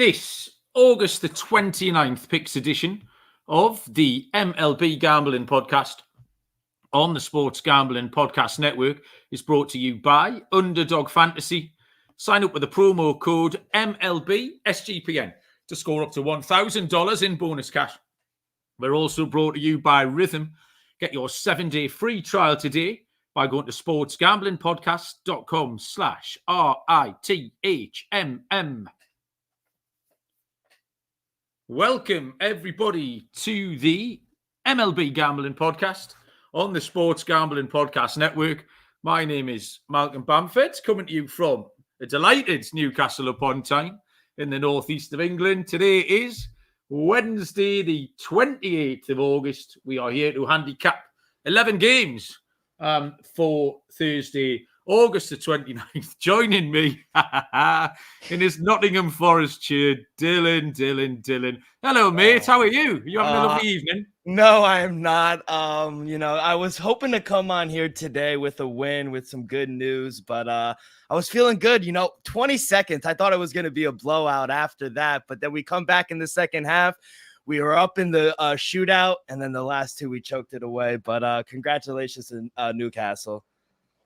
this August the 29th picks edition of the MLB Gambling Podcast on the Sports Gambling Podcast Network is brought to you by Underdog Fantasy. Sign up with the promo code MLB SGPN to score up to $1,000 in bonus cash. We're also brought to you by Rhythm. Get your 7-day free trial today by going to sportsgamblingpodcast.com/RITHMM. Welcome, everybody, to the MLB Gambling Podcast on the Sports Gambling Podcast Network. My name is Malcolm Bamford, coming to you from a delighted Newcastle upon Tyne in the northeast of England. Today is Wednesday, the 28th of August. We are here to handicap 11 games for Thursday, August the 29th. Joining me in his Nottingham Forest cheer, Dylan. Hello, mate. How are you? Are you having a lovely evening? No, I am not. I was hoping to come on here today with a win, with some good news, but I was feeling good. 20 seconds. I thought it was going to be a blowout after that, but then we come back in the second half. We were up in the shootout, and then the last two, we choked it away. But congratulations to Newcastle.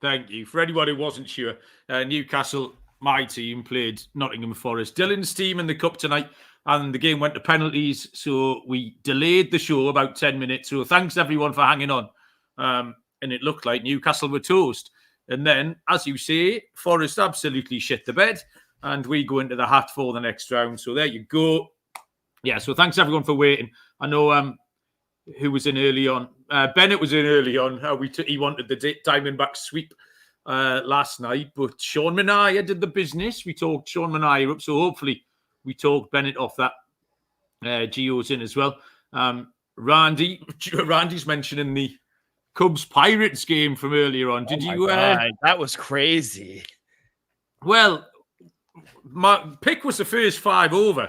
Thank you. For anyone who wasn't sure, Newcastle, my team, played Nottingham Forest. Dylan's team in the cup tonight, and the game went to penalties, so we delayed the show about 10 minutes. So thanks, everyone, for hanging on. And it looked like Newcastle were toast. And then, as you say, Forest absolutely shit the bed, and we go into the hat for the next round. So there you go. Yeah, so thanks, everyone, for waiting. I know who was in early on. Bennett was in early on. He wanted the Diamondbacks sweep last night, but Sean Mania did the business. We talked Sean Mania up, so hopefully we talked Bennett off that. Gio's in as well. Randy's mentioning the Cubs-Pirates game from earlier on. Did you? That was crazy. Well, my pick was the first 5 over,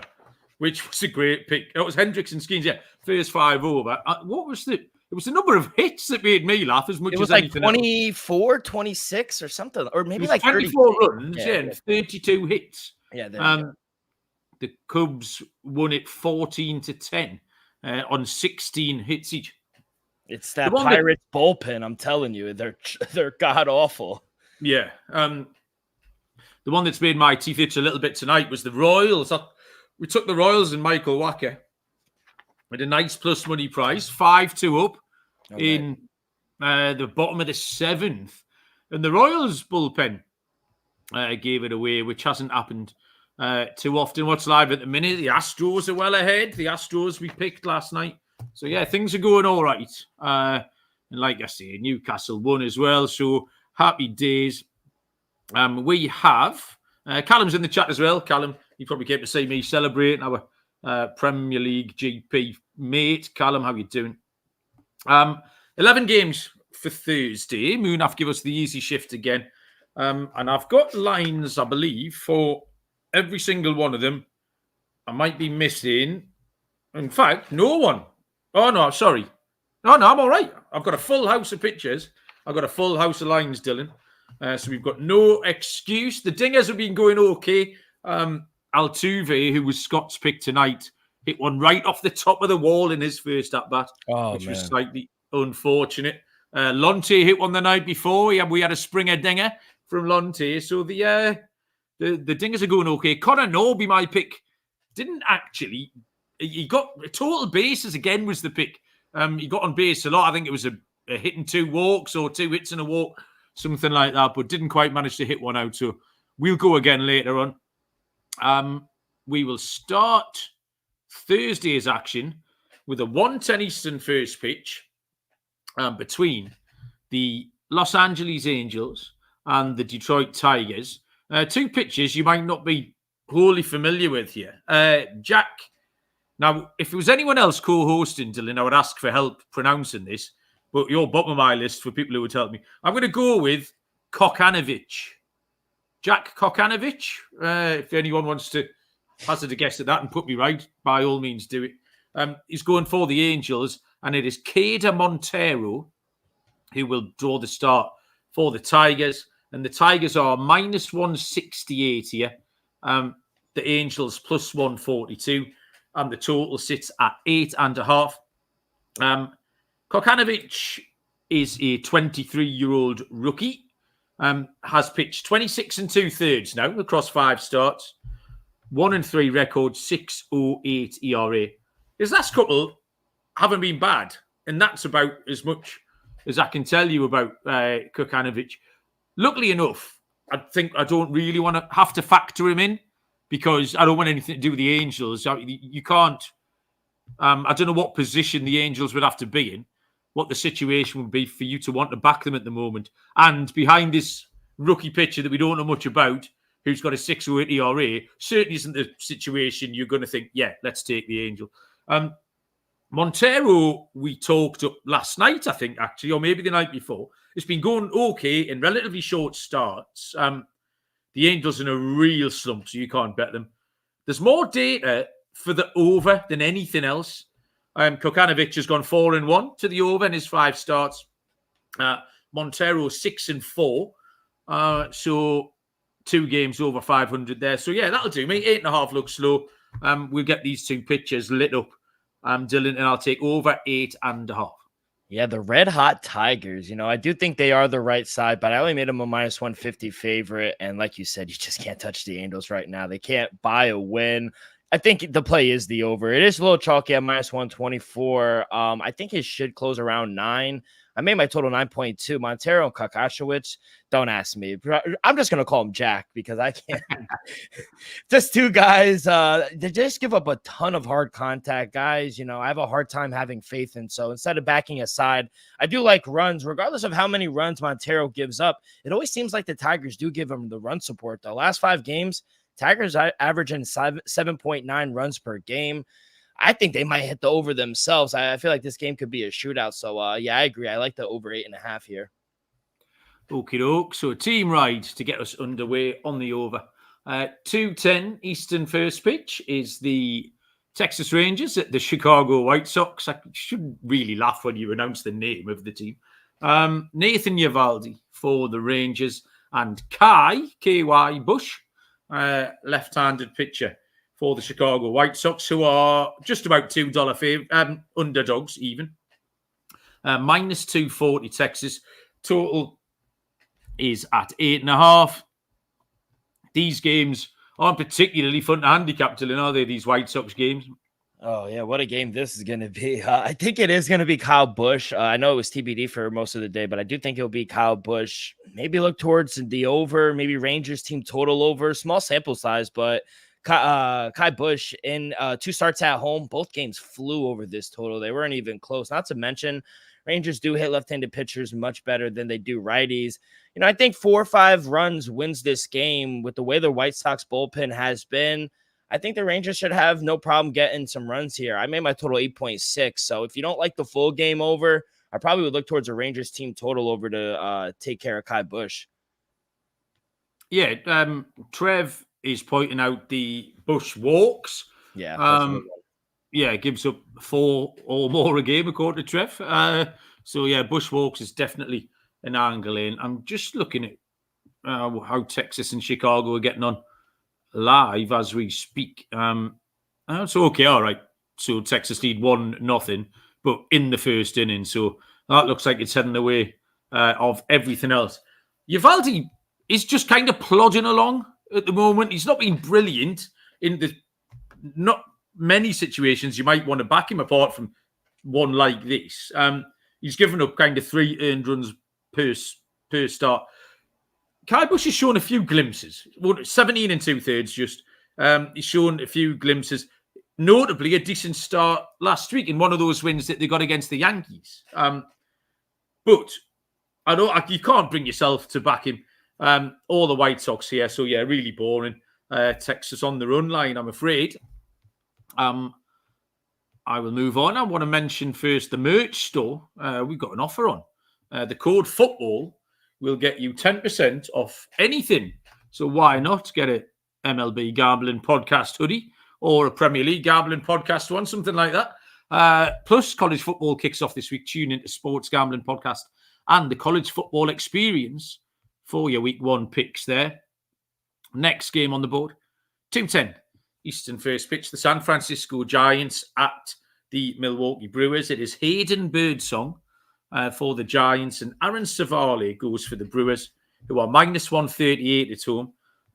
which was a great pick. It was Hendricks and Skeens, yeah. First 5 over. What was it? It was the number of hits that made me laugh as much as anything. It was like 24, 26 or something. Or maybe like 24 runs, and 32 hits. Yeah. The Cubs won it 14-10 on 16 hits each. It's that Pirates bullpen, I'm telling you. They're god-awful. Yeah. The one that's made my teeth itch a little bit tonight was the Royals. We took the Royals and Michael Wacker at a nice plus money price, 5-2 up in the bottom of the 7th. And the Royals bullpen gave it away, which hasn't happened too often. What's live at the minute? The Astros are well ahead. The Astros we picked last night. So, yeah, things are going all right. And like I say, Newcastle won as well. So, happy days. We have... Callum's in the chat as well. Callum, you probably came to see me celebrating our Premier League GP mate. Callum, how you doing? 11 games for Thursday. Munaf give us the easy shift again. And I've got lines, I believe, for every single one of them. I might be missing. In fact, no one. Oh, no, sorry. No, I'm all right. I've got a full house of pictures. I've got a full house of lines, Dylan. So we've got no excuse. The dingers have been going okay. Altuve, who was Scott's pick tonight, hit one right off the top of the wall in his first at-bat, which was slightly unfortunate. Lonte hit one the night before. We had a Springer dinger from Lonte. So the dingers are going okay. Connor Norby, my pick, didn't actually. He got total bases again was the pick. He got on base a lot. I think it was a hit and 2 walks or 2 hits and a walk. Something like that, but didn't quite manage to hit one out. So we'll go again later on. We will start Thursday's action with a 1:10 Eastern first pitch between the Los Angeles Angels and the Detroit Tigers. 2 pitches you might not be wholly familiar with here. Jack. Now, if it was anyone else co-hosting, Dylan, I would ask for help pronouncing this. But you're bottom of my list for people who would help me. I'm going to go with Kokanovic. Jack Kokanovic. If anyone wants to hazard a guess at that and put me right, by all means do it. He's going for the Angels, and it is Keda Montero who will draw the start for the Tigers. And the Tigers are minus 168 here. the Angels plus 142, and the total sits at 8.5. Kokanovic is a 23-year-old rookie. Has pitched 26 and 2/3 now across 5 starts. 1-3 record, 6.08 ERA. His last couple haven't been bad, and that's about as much as I can tell you about Kokanovic. Luckily enough, I think I don't really want to have to factor him in because I don't want anything to do with the Angels. You can't. I don't know what position the Angels would have to be in, what the situation would be for you to want to back them at the moment. And behind this rookie pitcher that we don't know much about, who's got a 6.08 ERA, certainly isn't the situation you're going to think, yeah, let's take the Angel. Montero, we talked up last night, I think, actually, or maybe the night before. It's been going okay in relatively short starts. The Angels in a real slump, so you can't bet them. There's more data for the over than anything else. Kokanovic has gone 4-1 to the over in his 5 starts. Montero 6-4. So 2 games over 500 there. So yeah, that'll do me. 8.5 looks low. We'll get these 2 pitchers lit up. Dylan, and I'll take over 8.5. Yeah, the red hot Tigers. I do think they are the right side, but I only made them a minus 150 favorite. And like you said, you just can't touch the Angels right now. They can't buy a win. I think the play is the over. It is a little chalky at minus 124. I think it should close around 9. I made my total 9.2. Montero and Kakashewicz, don't ask me. I'm just going to call him Jack because I can't. Just 2 guys. They just give up a ton of hard contact, guys. I have a hard time having faith in. So instead of backing aside, I do like runs. Regardless of how many runs Montero gives up, it always seems like the Tigers do give him the run support. The last 5 games, Tigers averaging 7.9 runs per game. I think they might hit the over themselves. I feel like this game could be a shootout. So, yeah, I agree. I like the over 8.5 here. Okie doke. So a team ride to get us underway on the over. 2:10 Eastern first pitch is the Texas Rangers at the Chicago White Sox. I shouldn't really laugh when you announce the name of the team. Nathan Eovaldi for the Rangers and K.Y. Busch, left-handed pitcher for the Chicago White Sox, who are just about $2 underdogs even. Minus 240 Texas. Total is at 8.5. These games aren't particularly fun to handicap, Dylan, are they, these White Sox games? Oh, yeah, what a game this is going to be. I think it is going to be Kyle Busch. I know it was TBD for most of the day, but I do think it'll be Kyle Busch. Maybe look towards the over, maybe Rangers team total over. Small sample size, but Kyle Busch in 2 starts at home. Both games flew over this total. They weren't even close. Not to mention, Rangers do hit left-handed pitchers much better than they do righties. I think 4 or 5 runs wins this game with the way the White Sox bullpen has been. I think the Rangers should have no problem getting some runs here. I made my total 8.6. So if you don't like the full game over, I probably would look towards a Rangers team total over to take care of Kyle Busch. Yeah, Trev is pointing out the Busch walks. Yeah. Yeah, gives up 4 or more a game, according to Trev. So, yeah, Busch walks is definitely an angle in. I'm just looking at how Texas and Chicago are getting on live as we speak. It's okay, all right. So, Texas lead 1-0, but in the first inning. So, that looks like it's heading the way of everything else. Eovaldi is just kind of plodding along at the moment. He's not been brilliant in the not many situations you might want to back him apart from one like this. He's given up kind of 3 earned runs per start. Kyle Busch has shown a few glimpses. 17 and 2/3 just. He's shown a few glimpses. Notably, a decent start last week in one of those wins that they got against the Yankees. But you can't bring yourself to back him. All the White Sox here. So, yeah, really boring. Texas on the run line, I'm afraid. I will move on. I want to mention first the merch store. We've got an offer on. The code football will get you 10% off anything. So why not get a MLB Gambling Podcast hoodie or a Premier League Gambling Podcast one, something like that. Plus, college football kicks off this week. Tune into Sports Gambling Podcast and the College Football Experience for your Week 1 picks there. Next game on the board, 2:10. Eastern first pitch. The San Francisco Giants at the Milwaukee Brewers. It is Hayden Birdsong for the Giants, and Aaron Savale goes for the Brewers, who are minus 138 at home.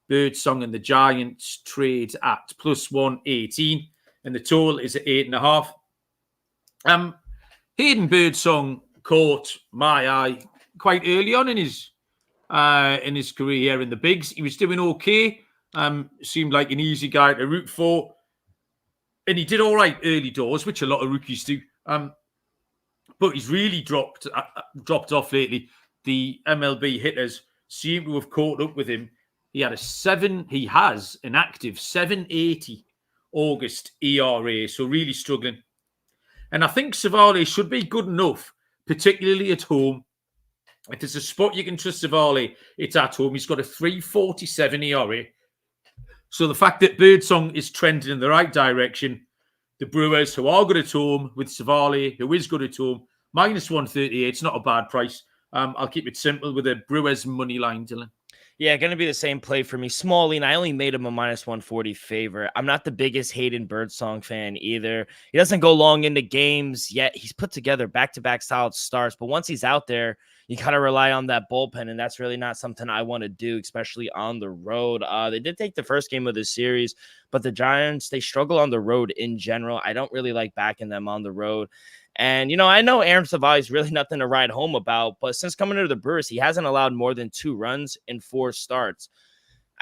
Birdsong and the Giants trade at plus 118, and the total is at 8.5. Hayden Birdsong caught my eye quite early on in his career in the bigs. He was doing okay. Seemed like an easy guy to root for, and he did all right early doors, which a lot of rookies do. But he's really dropped off lately. The MLB hitters seem to have caught up with him. He has an active 7.80 August ERA, so really struggling. And I think Savale should be good enough, particularly at home. If there's a spot you can trust Savale, it's at home. He's got a 3.47 ERA. So the fact that Birdsong is trending in the right direction, the Brewers, who are good at home, with Savale, who is good at home, minus 138, it's not a bad price. I'll keep it simple with a Brewers money line, Dylan. Yeah, going to be the same play for me. Small lean. I only made him a minus 140 favorite. I'm not the biggest Hayden Birdsong fan either. He doesn't go long into games yet. He's put together back-to-back solid starts, but once he's out there, you got to rely on that bullpen, and that's really not something I want to do, especially on the road. They did take the first game of the series, but the Giants, they struggle on the road in general. I don't really like backing them on the road. And, I know Aaron Savale is really nothing to write home about, but since coming to the Brewers, he hasn't allowed more than 2 runs in 4 starts.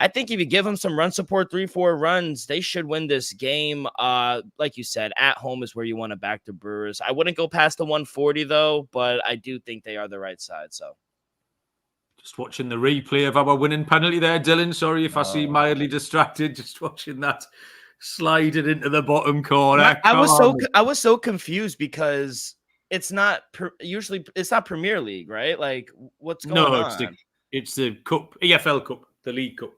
I think if you give them some run support, 3-4 runs, they should win this game. Like you said, at home is where you want to back the Brewers. I wouldn't go past the 140, though, but I do think they are the right side. So, just watching the replay of our winning penalty there, Dylan. Sorry if I seem mildly distracted. Just watching that slide it into the bottom corner. I was so confused because it's not it's not Premier League, right? Like, what's going on? It's the Cup, EFL Cup, the League Cup.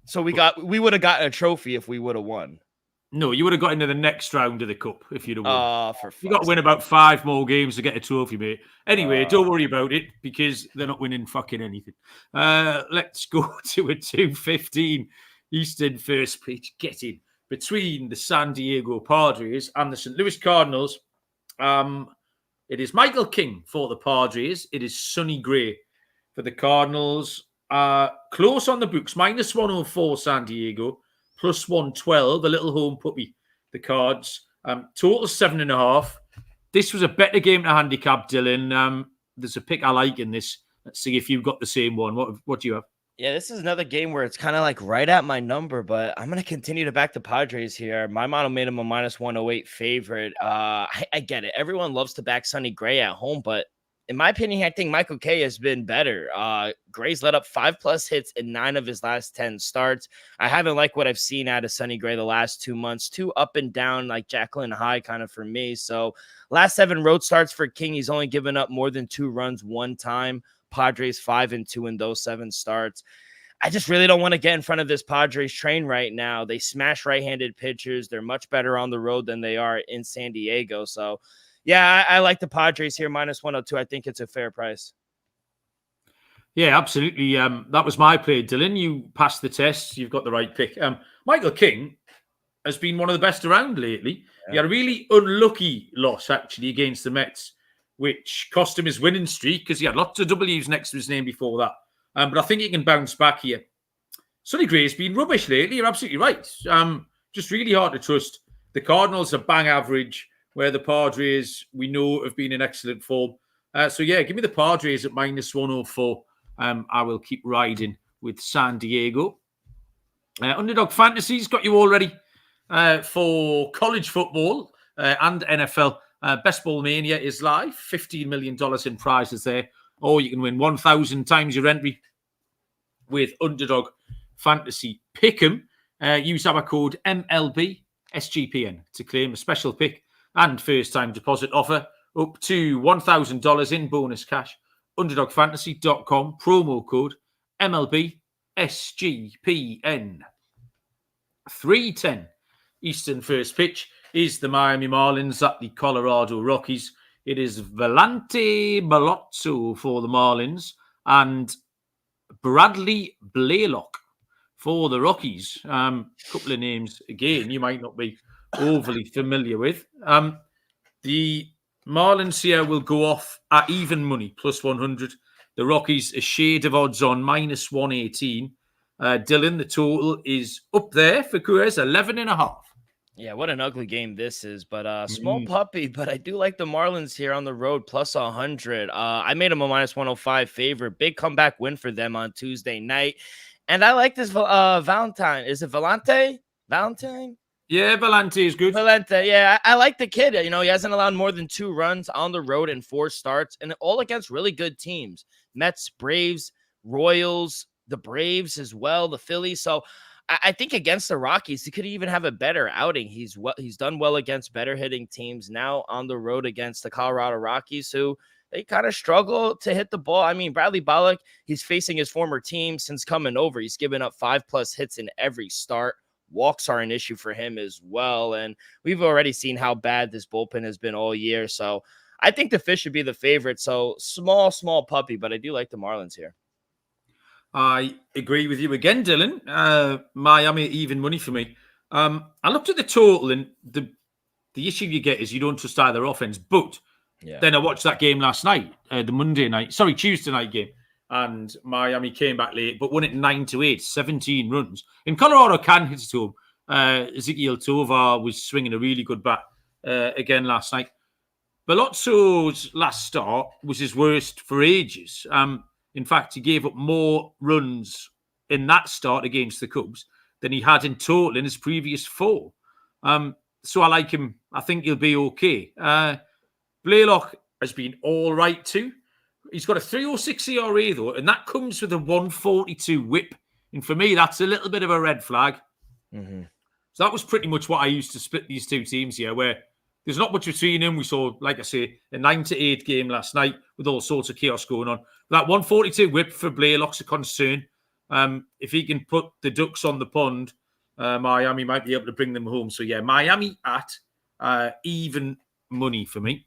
So we would have gotten a trophy if we would have won. No, you would have got into the next round of the Cup if you'd have won. You got to win about 5 more games to get a trophy, mate. Anyway, don't worry about it because they're not winning fucking anything. Let's go to a 2:15 Eastern first pitch getting between the San Diego Padres and the St. Louis Cardinals. It is Michael King for the Padres. It is Sonny Gray for the Cardinals. Close on the books, minus 104 San Diego, plus 112, a little home puppy, the Cards. Total 7.5. This was a better game to handicap, Dylan. There's a pick I like in this. Let's see if you've got the same one. What do you have? Yeah, this is another game where it's kind of like right at my number, but I'm going to continue to back the Padres here. My model made him a minus 108 favorite. I get it. Everyone loves to back Sonny Gray at home, but in my opinion, I think Michael K has been better. Gray's let up 5+ hits in 9 of his last 10 starts. I haven't liked what I've seen out of Sonny Gray the last 2 months. 2 up and down, like Jacqueline High kind of for me. So last 7 road starts for King, he's only given up more than 2 runs 1 time. Padres 5-2 in those 7 starts. I just really don't want to get in front of this Padres train right now. They smash right-handed pitchers. They're much better on the road than they are in San Diego. So, yeah, I like the Padres here, minus 102. I think it's a fair price. Yeah, absolutely. That was my play, Dylan. You passed the test. You've got the right pick. Michael King has been one of the best around lately. Yeah. He had a really unlucky loss, actually, against the Mets, which cost him his winning streak because he had lots of W's next to his name before that. But I think he can bounce back here. Sonny Gray's been rubbish lately. You're absolutely right. Just really hard to trust. The Cardinals are bang average, where the Padres, we know, have been in excellent form. So, yeah, give me the Padres at minus 104. I will keep riding with San Diego. Underdog Fantasy's got you all ready for college football and NFL. Best Ball Mania is live. $15 million in prizes there. Or you can win 1,000 times your entry with Underdog Fantasy Pick'em. Use our code MLB SGPN to claim a special pick and first-time deposit offer up to $1,000 in bonus cash. UnderdogFantasy.com, promo code MLB SGPN. 3:10 Eastern first pitch is the Miami Marlins at the Colorado Rockies. It is Volante Balozzo for the Marlins and Bradley Blaylock for the Rockies. Couple of names again you might not be overly familiar with. The Marlins here will go off at even money, plus 100. The Rockies, a shade of odds on, minus 118. Dylan, the total is up there for Coors, 11.5. Yeah, what an ugly game this is, but small puppy, but I do like the Marlins here on the road, plus 100. I made them a minus 105 favorite. Big comeback win for them on Tuesday night. And I like this Valentine. Is it Valente? Valentine? Yeah, Valente is good. Valente, yeah, I like the kid. You know, he hasn't allowed more than 2 runs on the road in 4 starts, and all against really good teams. Mets, Braves, Royals, the Braves as well, the Phillies. So I think against the Rockies, he could even have a better outing. He's done well against better hitting teams. Now on the road against the Colorado Rockies, who they kind of struggle to hit the ball. I mean, Bradley Bollock, he's facing his former team since coming over. He's given up 5+ hits in every start. Walks are an issue for him as well. And we've already seen how bad this bullpen has been all year. So I think the Fish should be the favorite. So small puppy, but I do like the Marlins here. I agree with you again, Dylan. Miami even money for me. I looked at the total, and the issue you get is you don't trust either offense. But then I watched that game last night, the Tuesday night game, and Miami came back late, but won it 9-8, 17 runs. And Colorado can hit it home. Ezekiel Tovar was swinging a really good bat again last night. Bellotto's last start was his worst for ages. In fact, he gave up more runs in that start against the Cubs than he had in total in his previous 4. So I like him. I think he'll be okay. Blaylock has been all right too. He's got a 3.06 ERA though, and that comes with a 142 whip. And for me, that's a little bit of a red flag. Mm-hmm. So that was pretty much what I used to split these two teams here, where there's not much between them. We saw, like I say, a 9-8 game last night with all sorts of chaos going on. That 142 whip for Blaylock's a concern. If he can put the Ducks on the pond, Miami might be able to bring them home. So yeah, Miami at even money for me.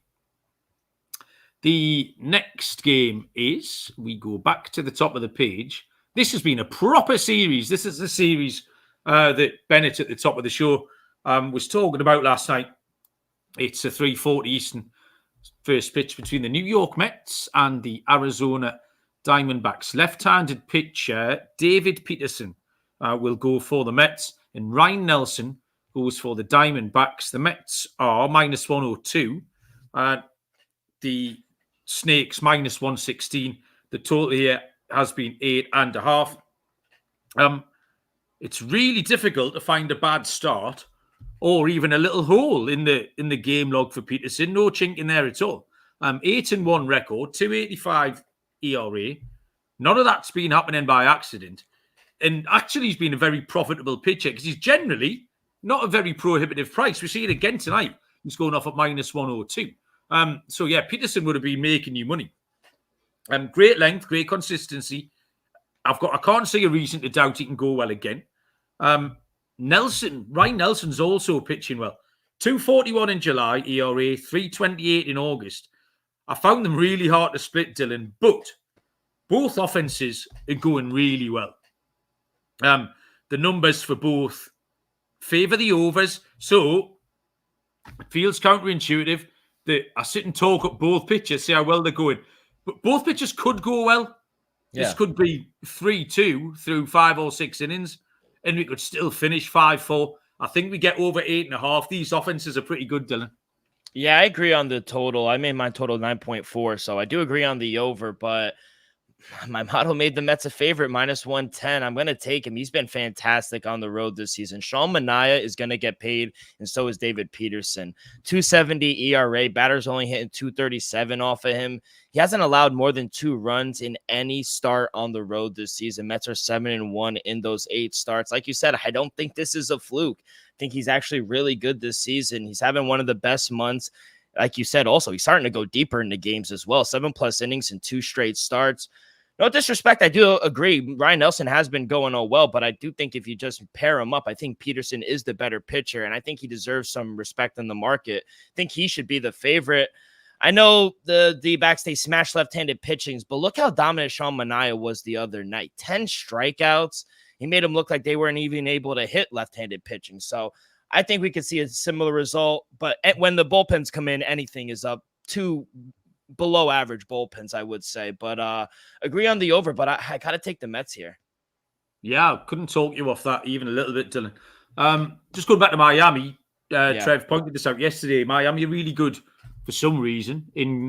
The next game is, we go back to the top of the page. This has been a proper series. This is the series that Bennett at the top of the show was talking about last night. It's a 3:40 Eastern first pitch between the New York Mets and the Arizona Diamondbacks. Left-handed pitcher David Peterson will go for the Mets, and Ryne Nelson goes for the Diamondbacks. The Mets are minus 102. The Snakes minus 116. The total here has been 8.5. It's really difficult to find a bad start or even a little hole in the game log for Peterson. No chink in there at all. 8-1 record, 2.85 ERA. None of that's been happening by accident. And actually, he's been a very profitable pitcher because he's generally not a very prohibitive price. We see it again tonight. He's going off at minus 102. So yeah, Peterson would have been making you money. Great length, great consistency. I can't see a reason to doubt he can go well again. Ryne Nelson's also pitching well. 2.41 in July, ERA, 3.28 in August. I found them really hard to split, Dylan, but both offenses are going really well. The numbers for both favour the overs, so it feels counterintuitive that I sit and talk up both pitchers, see how well they're going. But both pitchers could go well. Yeah. This could be 3-2 through 5 or 6 innings, and we could still finish 5-4. I think we get over 8.5. These offenses are pretty good, Dylan. Yeah, I agree on the total. I made my total 9.4, so I do agree on the over, but my model made the Mets a favorite, minus 110. I'm going to take him. He's been fantastic on the road this season. Sean Manaea is going to get paid, and so is David Peterson. 2.70 ERA. Batter's only hitting 2.37 off of him. He hasn't allowed more than 2 runs in any start on the road this season. Mets are 7-1 in those 8 starts. Like you said, I don't think this is a fluke. I think he's actually really good this season. He's having one of the best months. Like you said, also, he's starting to go deeper into games as well. 7+ innings in 2 straight starts. No disrespect, I do agree. Ryne Nelson has been going all well, but I do think if you just pair him up, I think Peterson is the better pitcher, and I think he deserves some respect in the market. I think he should be the favorite. I know the D-backs, they smash left-handed pitchings, but look how dominant Sean Manaea was the other night. 10 strikeouts. he made them look like they weren't even able to hit left-handed pitching. So I think we could see a similar result. But when the bullpens come in, anything is up. Two below average bullpens, I would say. But agree on the over, but I got to take the Mets here. Yeah, I couldn't talk you off that even a little bit, Dylan. Just going back to Miami, Trev pointed this out yesterday. Miami are really good for some reason in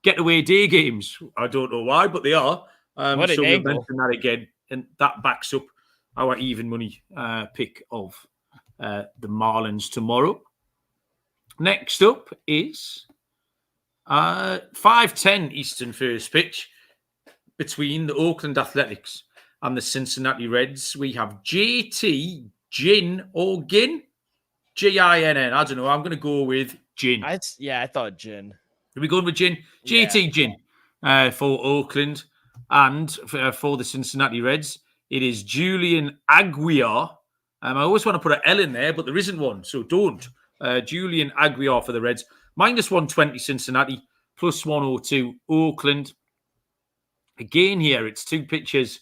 getaway day games. I don't know why, but they are. What an so we'll angle. mention that again, and that backs up our even money pick of the Marlins tomorrow. Next up is 5:10 Eastern first pitch between the Oakland Athletics and the Cincinnati Reds. We have JT Ginn or Ginn? Ginn. I don't know. I'm going to go with Ginn. I thought Ginn. Are we going with Ginn? JT Ginn for Oakland, and for the Cincinnati Reds, it is Julian Aguilar. I always want to put an L in there, but there isn't one, so don't. Julian Aguilar for the Reds. -120 Cincinnati, +102 Oakland. Again here, it's two pitchers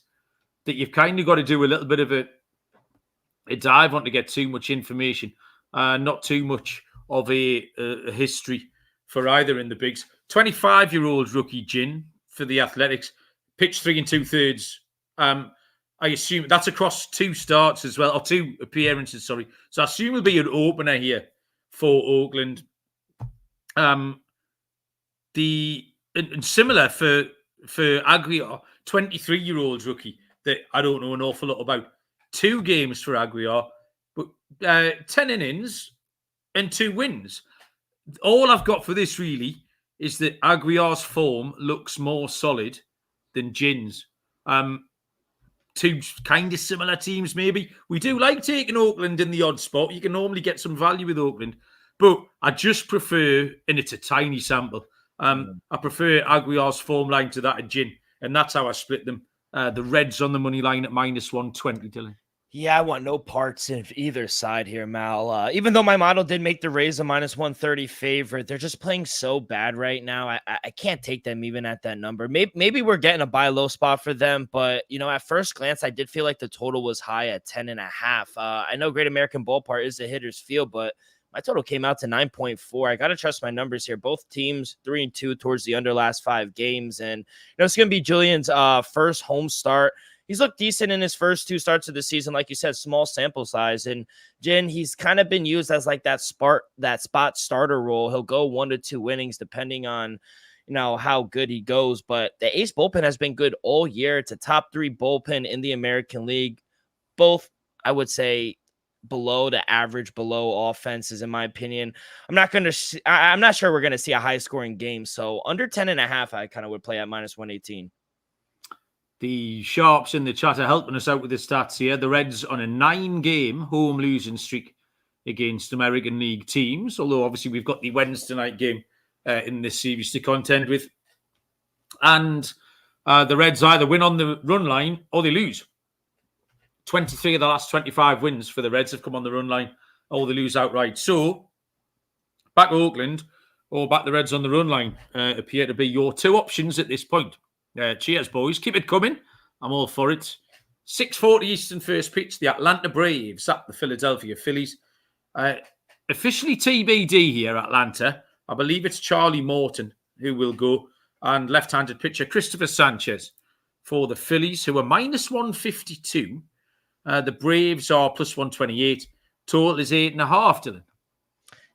that you've kind of got to do a little bit of a dive on to get too much information. Not too much of a history for either in the bigs. 25-year-old rookie Ginn for the Athletics. Pitched 3 2/3. I assume that's across 2 starts as well, or 2 appearances, sorry. So I assume it'll be an opener here for Oakland. And similar for Aguilar, 23-year-old rookie that I don't know an awful lot about. 2 games for Aguilar, but 10 innings and 2 wins. All I've got for this really is that Aguilar's form looks more solid than Ginn's. 2 kind of similar teams, maybe. We do like taking Oakland in the odd spot. You can normally get some value with Oakland, but I just prefer, and it's a tiny sample, I prefer Aguilar's form line to that of Ginn, and that's how I split them. The Reds on the money line at -120, Dylan. Yeah, I want no parts of either side here, Mal. Even though my model did make the Rays a -130 favorite, they're just playing so bad right now. I can't take them even at that number. Maybe we're getting a buy low spot for them, but at first glance, I did feel like the total was high at 10.5. I know Great American Ballpark is a hitter's field, but my total came out to 9.4. I got to trust my numbers here. Both teams 3-2 towards the under last 5 games, and it's going to be Julian's first home start. He's looked decent in his first 2 starts of the season. Like you said, small sample size. And Ginn, he's kind of been used as like that spot starter role. He'll go 1 to 2 innings depending on, how good he goes. But the Ace bullpen has been good all year. It's a top 3 bullpen in the American League. Both, I would say, below the average, below offenses, in my opinion. I'm not sure we're going to see a high scoring game. So under 10.5, I kind of would play at -118. The Sharps in the chat are helping us out with the stats here. The Reds on a 9-game home losing streak against American League teams, although obviously we've got the Wednesday night game in this series to contend with. And the Reds either win on the run line or they lose. 23 of the last 25 wins for the Reds have come on the run line, or they lose outright. So, back Oakland or back the Reds on the run line appear to be your 2 options at this point. Cheers, boys. Keep it coming. I'm all for it. 6:40 Eastern first pitch. The Atlanta Braves at the Philadelphia Phillies. Officially TBD here, Atlanta. I believe it's Charlie Morton who will go, and left-handed pitcher Christopher Sanchez for the Phillies, who are -152. The Braves are +128. Total is 8.5, Dylan.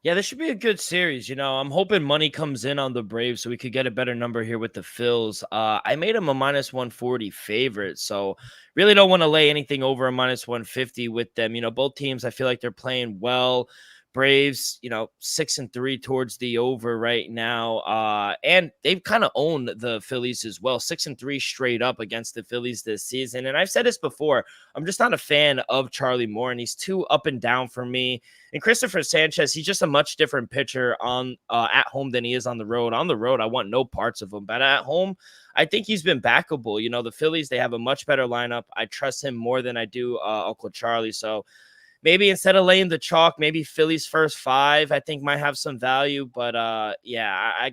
Yeah, this should be a good series. I'm hoping money comes in on the Braves so we could get a better number here with the Phils. I made them a -140 favorite, so really don't want to lay anything over a -150 with them. Both teams, I feel like they're playing well. Braves, 6-3 towards the over right now. And they've kind of owned the Phillies as well. 6-3 straight up against the Phillies this season. And I've said this before, I'm just not a fan of Charlie Moore, and he's too up and down for me. And Christopher Sanchez, he's just a much different pitcher on at home than he is on the road. On the road, I want no parts of him. But at home, I think he's been backable. The Phillies, they have a much better lineup. I trust him more than I do Uncle Charlie. So maybe instead of laying the chalk, maybe Phillies first 5, I think might have some value. But I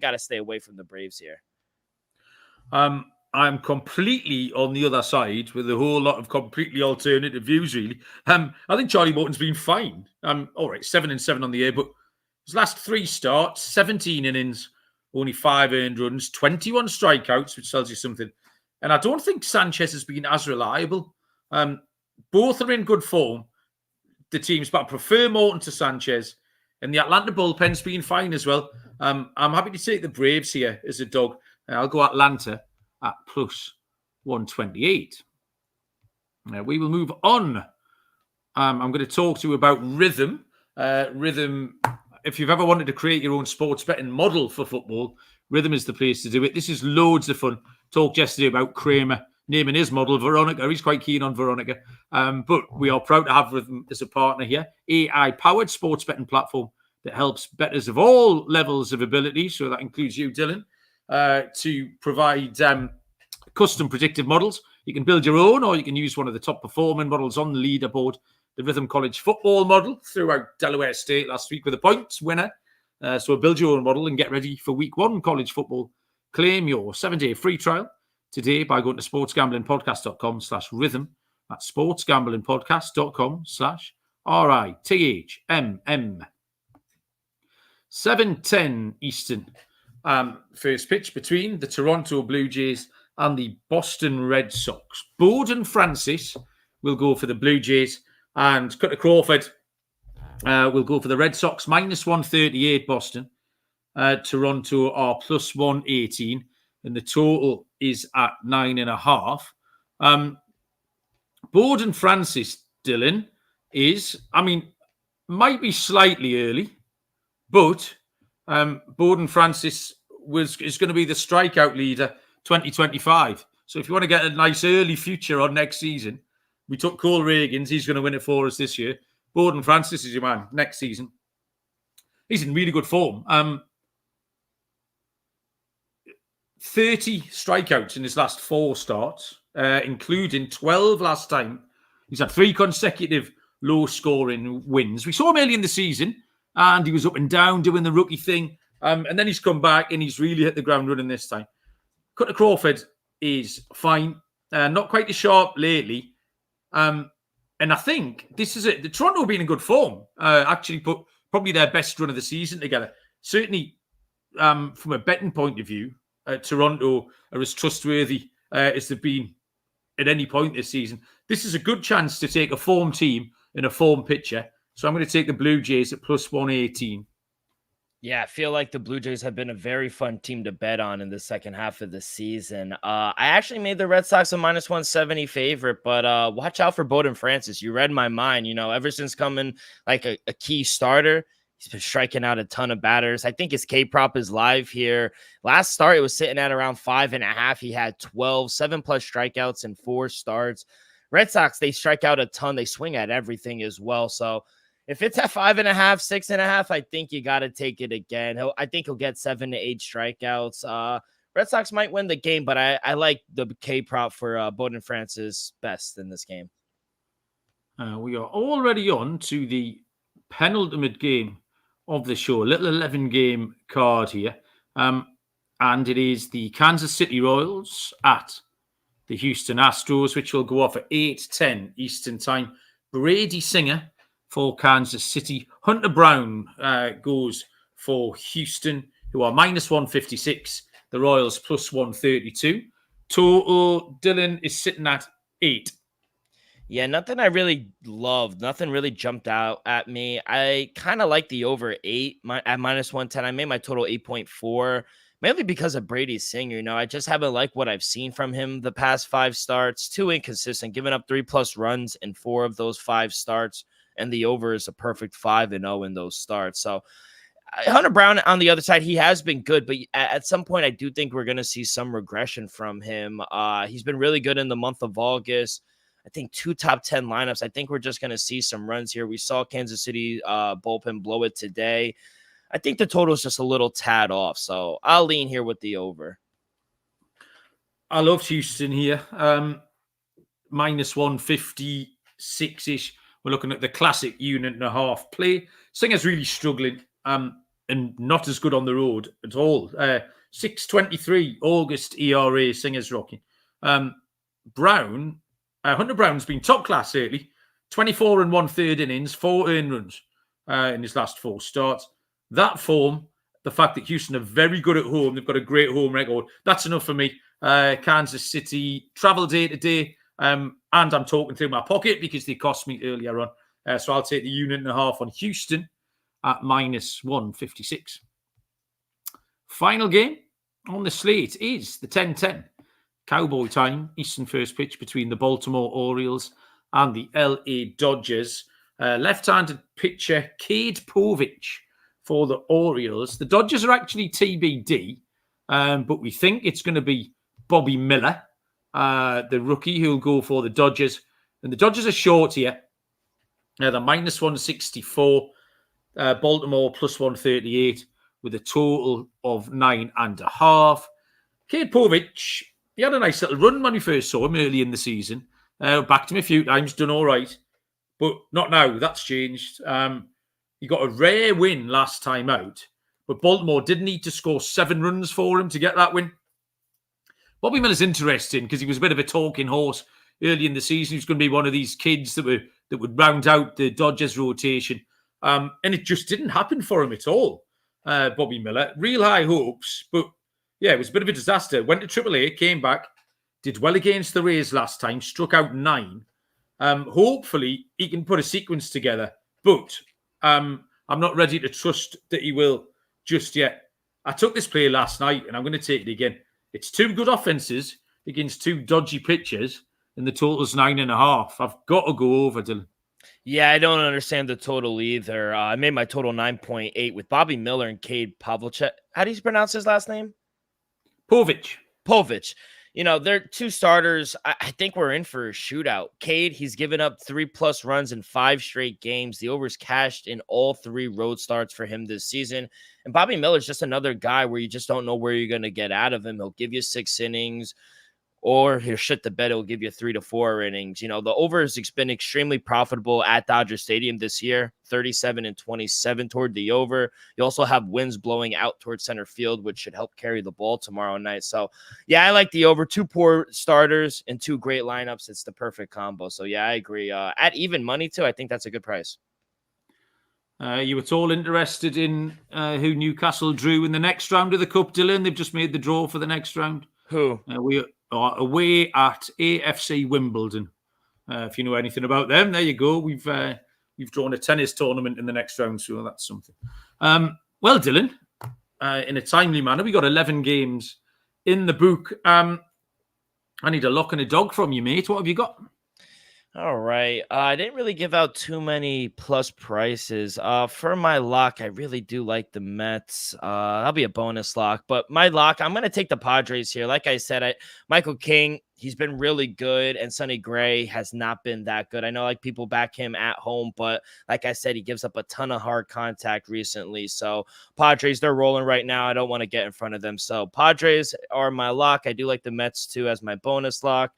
got to stay away from the Braves here. I'm completely on the other side with a whole lot of completely alternative views, really. I think Charlie Morton's been fine. All right, 7-7 on the year, but his last 3 starts, 17 innings, only 5 earned runs, 21 strikeouts, which tells you something. And I don't think Sanchez has been as reliable. Both are in good form, the teams, but I prefer Morton to Sanchez. And the Atlanta bullpen's been fine as well. I'm happy to take the Braves here as a dog. I'll go Atlanta at plus 128. We will move on. I'm going to talk to you about Rhythm. Rhythm, if you've ever wanted to create your own sports betting model for football, Rhythm is the place to do it. This is loads of fun. Talked yesterday about Kramer naming his model Veronica. He's quite keen on Veronica. But we are proud to have Rhythm as a partner here. AI-powered sports betting platform that helps bettors of all levels of ability, so that includes you, Dylan, to provide custom predictive models. You can build your own, or you can use one of the top performing models on the leaderboard. The Rhythm College football model threw out Delaware State last week with a points winner. So build your own model and get ready for week 1 college football. Claim your 7-day free trial today by going to sportsgamblingpodcast.com/rhythm. That's sportsgamblingpodcast.com/RITHMM. 7:10 Eastern. First pitch between the Toronto Blue Jays and the Boston Red Sox. Bowden Francis will go for the Blue Jays, and Cutter Crawford will go for the Red Sox. Minus 138 Boston. Toronto are plus 118, and the total is at 9.5. Bowden Francis, Dylan, might be slightly early, but Bowden Francis is going to be the strikeout leader 2025. So if you want to get a nice early future on next season, we took Cole Reagans. He's going to win it for us this year. Bowden Francis is your man next season. He's in really good form. 30 strikeouts in his last 4 starts, including 12 last time. He's had 3 consecutive low-scoring wins. We saw him early in the season, and he was up and down doing the rookie thing. And then he's come back, and he's really hit the ground running this time. Cutter Crawford is fine. Not quite as sharp lately. And I think this is it. The Toronto have been in good form. Actually put probably their best run of the season together. Certainly, from a betting point of view, Toronto are as trustworthy as they've been at any point this season. This is a good chance to take a form team and a form pitcher. So I'm going to take the Blue Jays at plus 118. Yeah, I feel like the Blue Jays have been a very fun team to bet on in the second half of the season. I actually made the Red Sox a minus 170 favorite, but watch out for Bowden Francis. You read my mind. Ever since coming like a key starter, he's been striking out a ton of batters. I think his K prop is live here. Last start, it was sitting at around 5.5. He had 7+ strikeouts in 4 starts. Red Sox, they strike out a ton. They swing at everything as well. So if it's at 5.5, 6.5, I think you got to take it again. I think he'll get 7 to 8 strikeouts. Red Sox might win the game, but I like the K prop for Bowden Francis best in this game. We are already on to the penultimate game of the show. Little 11-game card here. And it is the Kansas City Royals at the Houston Astros, which will go off at 8:10 Eastern Time. Brady Singer for Kansas City. Hunter Brown goes for Houston, who are minus 156. The Royals plus 132. Total, Dylan, is sitting at 8. Yeah, nothing I really loved. Nothing really jumped out at me. I kind of like the over 8 at minus 110. I made my total 8.4, mainly because of Brady Singer. I just haven't liked what I've seen from him the past 5 starts. Too inconsistent, giving up 3+ runs in 4 of those 5 starts. And the over is a perfect 5-0 in those starts. So Hunter Brown on the other side, he has been good, but at some point I do think we're going to see some regression from him. He's been really good in the month of August. I think 2 top 10 lineups. I think we're just going to see some runs here. We saw Kansas City bullpen blow it today. I think the total is just a little tad off, so I'll lean here with the over. I love Houston here. Minus 156-ish. We're looking at the classic unit and a half play. Singer's really struggling and not as good on the road at all. 6.23 August ERA, Singer's rookie. Brown, Hunter Brown's been top class lately. 24 and 1/3 innings, 4 earned runs in his last 4 starts. That form, the fact that Houston are very good at home, they've got a great home record, that's enough for me. Kansas City, travel day to day, and I'm talking through my pocket because they cost me earlier on. So I'll take the 1.5 on Houston at -156. Final game on the slate is the 10:10 Cowboy time Eastern first pitch between the Baltimore Orioles and the LA Dodgers. Left-handed pitcher Cade Povich for the Orioles. The Dodgers are actually TBD, but we think it's going to be Bobby Miller, the rookie, who'll go for the Dodgers. And the Dodgers are short here. They're -164. Baltimore +138 with a total of 9.5. Cade Povich, he had a nice little run when we first saw him early in the season. Backed him a few times, done all right. But not now. That's changed. He got a rare win last time out. But Baltimore did need to score 7 runs for him to get that win. Bobby Miller's interesting because he was a bit of a talking horse early in the season. He was going to be one of these kids that would round out the Dodgers rotation. And it just didn't happen for him at all, Bobby Miller. Real high hopes, but yeah, it was a bit of a disaster. Went to AAA, came back, did well against the Rays last time, struck out 9. Hopefully, he can put a sequence together, but I'm not ready to trust that he will just yet. I took this play last night, and I'm going to take it again. It's 2 good offenses against 2 dodgy pitchers, and the total's 9.5. I've got to go over, Dylan. Yeah, I don't understand the total either. I made my total 9.8 with Bobby Miller and Cade Povich. How do you pronounce his last name? Povich. You know, they're 2 starters. I think we're in for a shootout. Cade, he's given up 3+ runs in 5 straight games. The over's cashed in all 3 road starts for him this season. And Bobby Miller's just another guy where you just don't know where you're going to get out of him. He'll give you 6 innings, or he'll shit the bed. He'll give you 3 to 4 innings. You know, the over has been extremely profitable at Dodger Stadium this year, 37 and 27 toward the over. You also have winds blowing out towards center field, which should help carry the ball tomorrow night. So, yeah, I like the over. 2 poor starters and 2 great lineups. It's the perfect combo. So, yeah, I agree. At even money, too, I think that's a good price. You were all interested in who Newcastle drew in the next round of the Cup, Dylan. They've just made the draw for the next round. Who? We are away at AFC Wimbledon. If you know anything about them, there you go. We've drawn a tennis tournament in the next round, so that's something. Well, Dylan, in a timely manner, we got 11 games in the book. I need a lock and a dog from you, mate. What have you got? All right. I didn't really give out too many plus prices. For my lock, I really do like the Mets. That'll be a bonus lock. But my lock, I'm going to take the Padres here. Like I said, Michael King, he's been really good, and Sonny Gray has not been that good. I know like people back him at home, but like I said, he gives up a ton of hard contact recently. So Padres, they're rolling right now. I don't want to get in front of them. So Padres are my lock. I do like the Mets too as my bonus lock.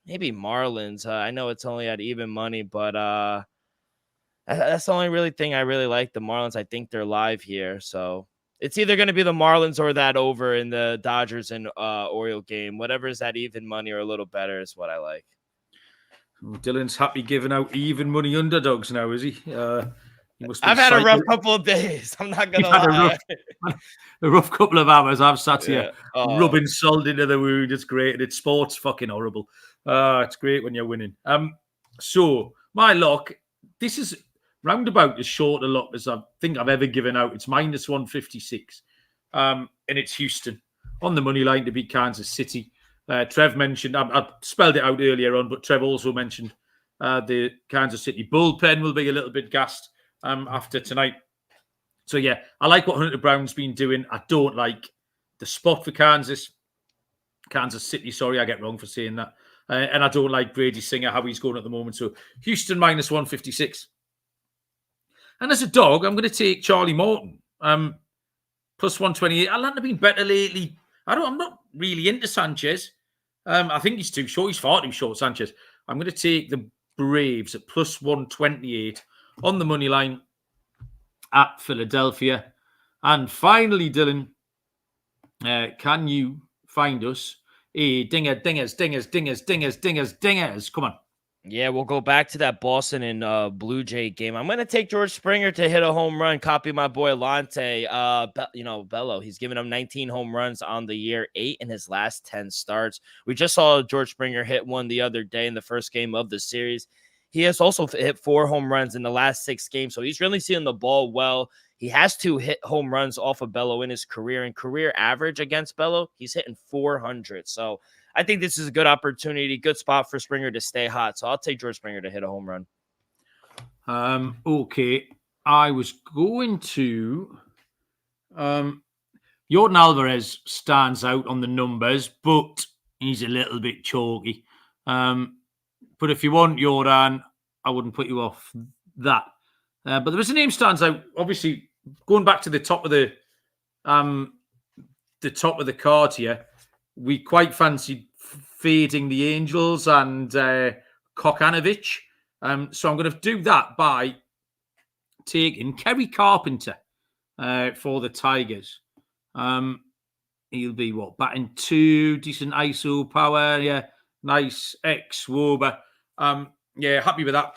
Maybe Marlins. I know it's only at even money, but that's the only really thing I really like. The Marlins, I think they're live here. So it's either going to be the Marlins or that over in the Dodgers and Oriole game. Whatever is at even money or a little better is what I like. Well, Dylan's happy giving out even money underdogs now, is he? I've had a rough couple of days. I'm not going to lie. A rough couple of hours. I've sat here rubbing salt into the wound. It's great. And it's sports fucking horrible. It's great when you're winning. So my lock, this is roundabout as short a lock as I think I've ever given out. It's -156. And it's Houston on the money line to beat Kansas City. Trev mentioned, I spelled it out earlier on, but Trev also mentioned the Kansas City bullpen will be a little bit gassed after tonight. So yeah, I like what Hunter Brown's been doing. I don't like the spot for Kansas City. Sorry, I get wrong for saying that. And I don't like Brady Singer, how he's going at the moment. So Houston -156. And as a dog, I'm going to take Charlie Morton. +128. Atlanta been better lately. I'm not really into Sanchez. I think he's too short. He's far too short, Sanchez. I'm going to take the Braves at +128 on the money line at Philadelphia. And finally, Dylan, can you find us a dingers? Come on. Yeah, we'll go back to that Boston and Blue Jay game. I'm going to take George Springer to hit a home run. Copy my boy Lonte. Bello. He's given him 19 home runs on the year, 8 in his last 10 starts. We just saw George Springer hit one the other day in the first game of the series. He has also hit 4 home runs in the last 6 games, so he's really seeing the ball well. He has 2 hit home runs off of Bello in his career, and career average against Bello, he's hitting 400. So I think this is a good opportunity, good spot for Springer to stay hot. So I'll take George Springer to hit a home run. Okay. I was going to... Jordan Alvarez stands out on the numbers, but he's a little bit chalky. But if you want Jordan, I wouldn't put you off that. But there is a name stands out. Obviously, going back to the top of the card here, we quite fancied fading the Angels and Kokanovic. So I'm going to do that by taking Kerry Carpenter for the Tigers. He'll be batting 2, decent ISO power, yeah, nice ex-Woba. Happy with that.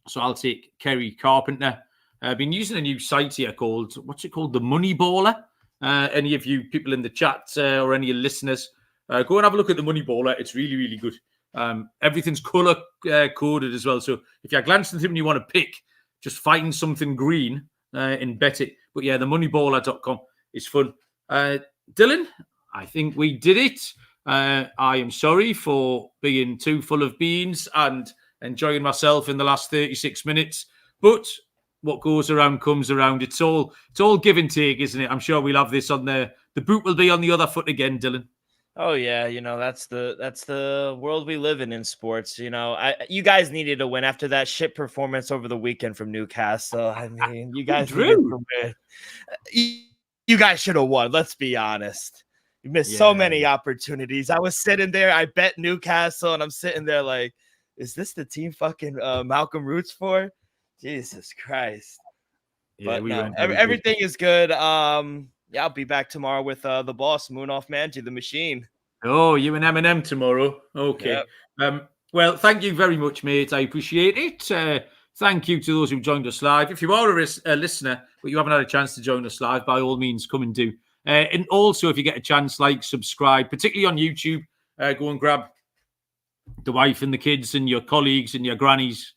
So I'll take Kerry Carpenter. I've been using a new site here called, The Money Baller. Any of you people in the chat or any of your listeners, go and have a look at The Money Baller. It's really, really good. Everything's color coded as well. So if you're glancing through and you want to pick, just find something green and bet it. But yeah, themoneyballer.com is fun. Dylan, I think we did it. I am sorry for being too full of beans and enjoying myself in the last 36 minutes. But what goes around comes around. It's all give and take, isn't it? I'm sure we'll have this on the boot will be on the other foot again, Dylan. Oh yeah, that's the world we live in sports. You guys needed a win after that shit performance over the weekend from Newcastle. I mean, you guys needed to win. You guys should have won. Let's be honest. You missed so many opportunities. I was sitting there. I bet Newcastle, and I'm sitting there like, is this the team fucking Malcolm roots for? Jesus Christ. Yeah, but no, everything is good. I'll be back tomorrow with the boss, Munaf Manji, the machine. Oh, you and Eminem tomorrow. Okay. Yep. Well, thank you very much, mate. I appreciate it. Thank you to those who joined us live. If you are a listener, but you haven't had a chance to join us live, by all means, come and do. And also, if you get a chance, subscribe, particularly on YouTube. Go and grab the wife and the kids and your colleagues and your granny's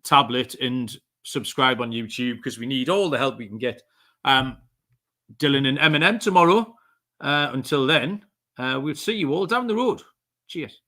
tablet and subscribe on YouTube because we need all the help we can get. Dylan and Eminem tomorrow. Until then, we'll see you all down the road. Cheers.